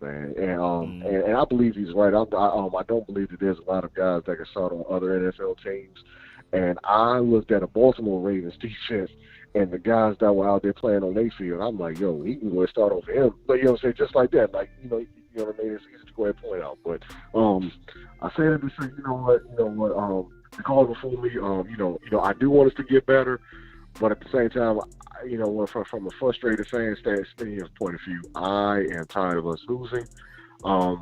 man, and I believe he's right. I don't believe that there's a lot of guys that can start on other NFL teams, and I looked at a Baltimore Ravens defense. And the guys that were out there playing on their field, I'm like, yo, he can go and start over him. But you know what I'm saying, just like that, like you know what I mean. It's easy to go ahead and point out. But I say that to say, you know what, the call before me, I do want us to get better, but at the same time, from a frustrated fan point of view, I am tired of us losing. And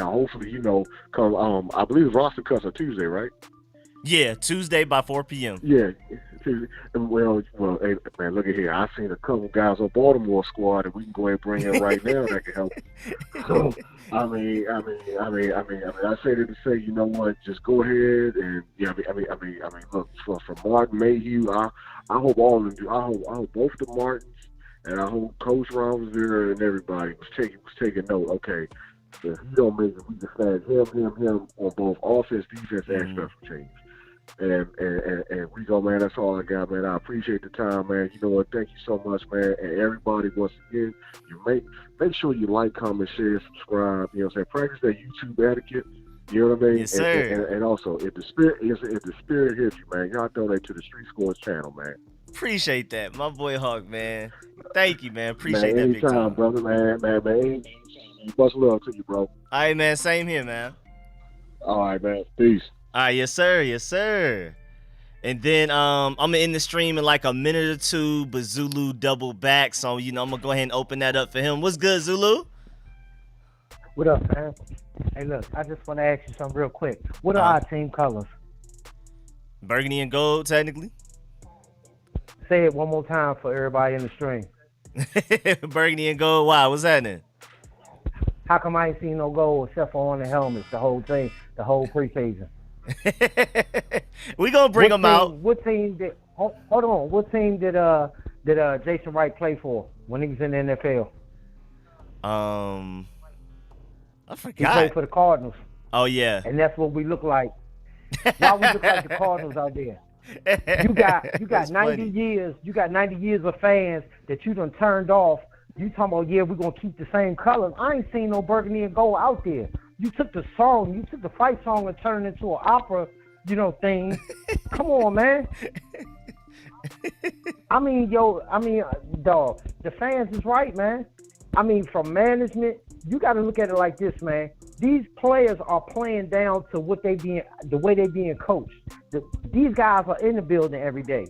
hopefully, come I believe roster cuts are Tuesday, right? Yeah, Tuesday by 4 p.m. Yeah. Well, hey, man, look at here. I seen a couple guys on Baltimore squad that we can go ahead and bring in right now that can help. So, I say that to say, you know what? Just go ahead and look for Martin Mayhew. I hope all of them do. I hope both the Martins and I hope Coach Ron Rivera and everybody was taking note. Okay, if he don't make it, we can stand him on both offense, defense, and special teams. And Rico, man, that's all I got, man. I appreciate the time, man. You know what? Thank you so much, man. And everybody, once again, you make sure you like, comment, share, subscribe. You know what I'm saying? Practice that YouTube etiquette. You know what I mean? Yes, sir. And also, if the spirit hits you, man, y'all donate to the RicoScores channel, man. Appreciate that, my boy Hawk, man. Thank you, man. Appreciate that big time, brother, man. Much love to you, bro. All right, man. Same here, man. All right, man. Peace. All right, yes, sir. And then I'm gonna end the stream in like a minute or two, but Zulu double back, so I'm gonna go ahead and open that up for him. What's good, Zulu? What up, man? Hey, look, I just want to ask you something real quick. What are our team colors? Burgundy and gold, technically. Say it one more time for everybody in the stream. Burgundy and gold. Why? What's happening? How come I ain't seen no gold except for on the helmets the whole thing, the whole preseason? We gonna bring them out. What team did? Hold on. What team did Jason Wright play for when he was in the NFL? I He played forgot. for the Cardinals, Oh yeah. and that's what we look like. Why we look like the Cardinals out there? You got That's 90 funny. years. You got 90 years of fans that you done turned off. You talking about, yeah, we're gonna keep the same colors. I ain't seen no burgundy and gold out there. You took the fight song and turned it into an opera, thing. Come on, man. Dog, the fans is right, man. From management, you got to look at it like this, man. These players are playing down to the way they being coached. These guys are in the building every day.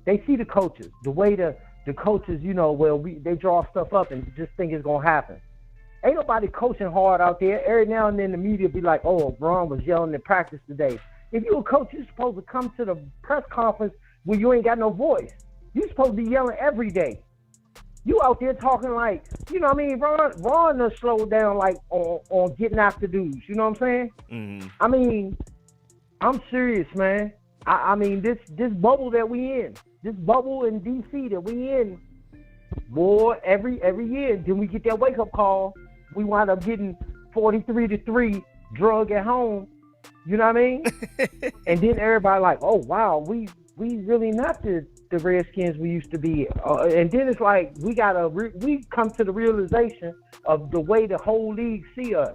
They see the coaches, the way the coaches, they draw stuff up and just think it's gonna happen. Ain't nobody coaching hard out there. Every now and then the media be like, "Oh, Braun was yelling in practice today." If you a coach, you're supposed to come to the press conference where you ain't got no voice. You're supposed to be yelling every day. You out there talking like, Ron done slowed down like on getting after dudes. You know what I'm saying? Mm-hmm. I'm serious, man. This bubble that we in, this bubble in DC that we in, boy, every year, then we get that wake up call. We wind up getting 43-3 drug at home. You know what I mean? And then everybody like, oh wow, we really not the Redskins we used to be. And then it's like we come to the realization of the way the whole league see us.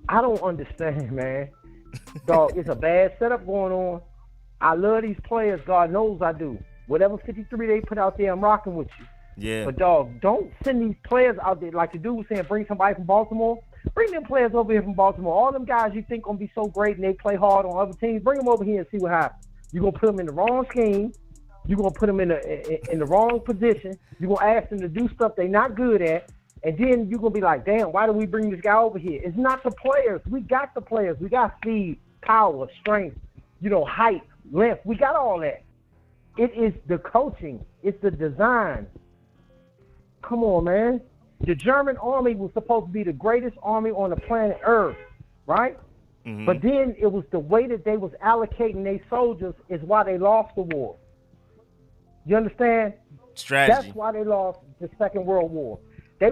I don't understand, man. Dog, it's a bad setup going on. I love these players. God knows I do. Whatever 53 they put out there, I'm rocking with you. Yeah. But dog, don't send these players out there like the dude was saying, bring somebody from Baltimore. Bring them players over here from Baltimore. All them guys you think gonna be so great and they play hard on other teams, bring them over here and see what happens. You're gonna put them in the wrong scheme. You're gonna put them in the wrong position. You're gonna ask them to do stuff they're not good at, and then you're gonna be like, damn, why do we bring this guy over here? It's not the players. We got the players. We got speed, power, strength, height, length. We got all that. It is the coaching. It's the design. Come on, man. The German army was supposed to be the greatest army on the planet Earth, right? Mm-hmm. But then it was the way that they was allocating their soldiers is why they lost the war. You understand? Strategy. That's why they lost the Second World War. They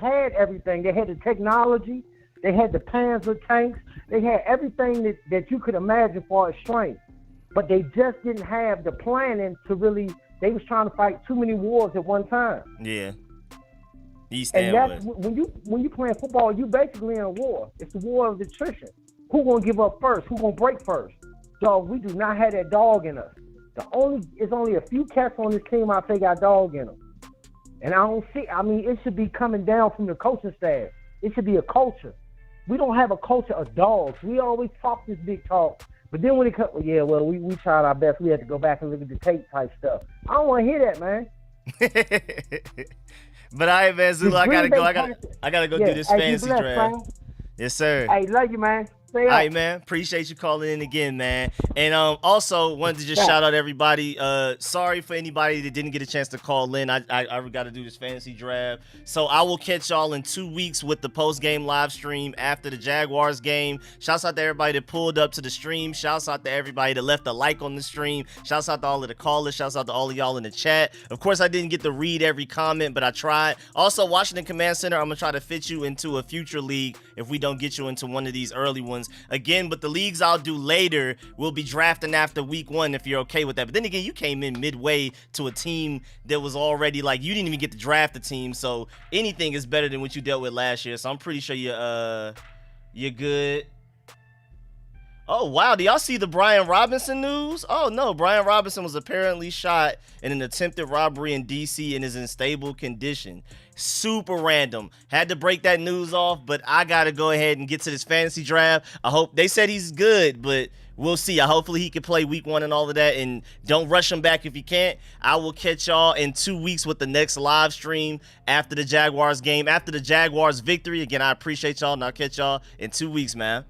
had everything. They had the technology. They had the Panzer tanks. They had everything that you could imagine for a strength. But they just didn't have the planning to really. They was trying to fight too many wars at one time. Yeah. And that's when you playing football, you basically in a war. It's a war of attrition. Who gonna give up first? Who gonna break first? Dog, we do not have that dog in us. It's only a few cats on this team I say got dog in them. And I don't see. It should be coming down from the coaching staff. It should be a culture. We don't have a culture of dogs. We always talk this big talk, but then when it comes, we tried our best. We had to go back and look at the tape type stuff. I don't want to hear that, man. But all right, man, Zulu, I gotta go do this fantasy draft. Man. Yes, sir. Hey, love you, man. All right, man. Appreciate you calling in again, man. And also wanted to just shout out everybody. Sorry for anybody that didn't get a chance to call in. I got to do this fantasy draft. So I will catch y'all in 2 weeks with the post-game live stream after the Jaguars game. Shouts out to everybody that pulled up to the stream. Shouts out to everybody that left a like on the stream. Shouts out to all of the callers. Shouts out to all of y'all in the chat. Of course, I didn't get to read every comment, but I tried. Also, Washington Command Center, I'm going to try to fit you into a future league if we don't get you into one of these early ones. Again, but the leagues I'll do later, we'll be drafting after week 1 if you're okay with that. But then again, you came in midway to a team that was already like, you didn't even get to draft the team. So anything is better than what you dealt with last year. So I'm pretty sure you're good. Oh, wow. Do y'all see the Brian Robinson news? Oh, no. Brian Robinson was apparently shot in an attempted robbery in D.C. and is in stable condition. Super random. Had to break that news off, but I got to go ahead and get to this fantasy draft. I hope they said he's good, but we'll see. Hopefully he can play week 1 and all of that, and don't rush him back if you can't. I will catch y'all in 2 weeks with the next live stream after the Jaguars game, after the Jaguars victory. Again, I appreciate y'all, and I'll catch y'all in 2 weeks, man.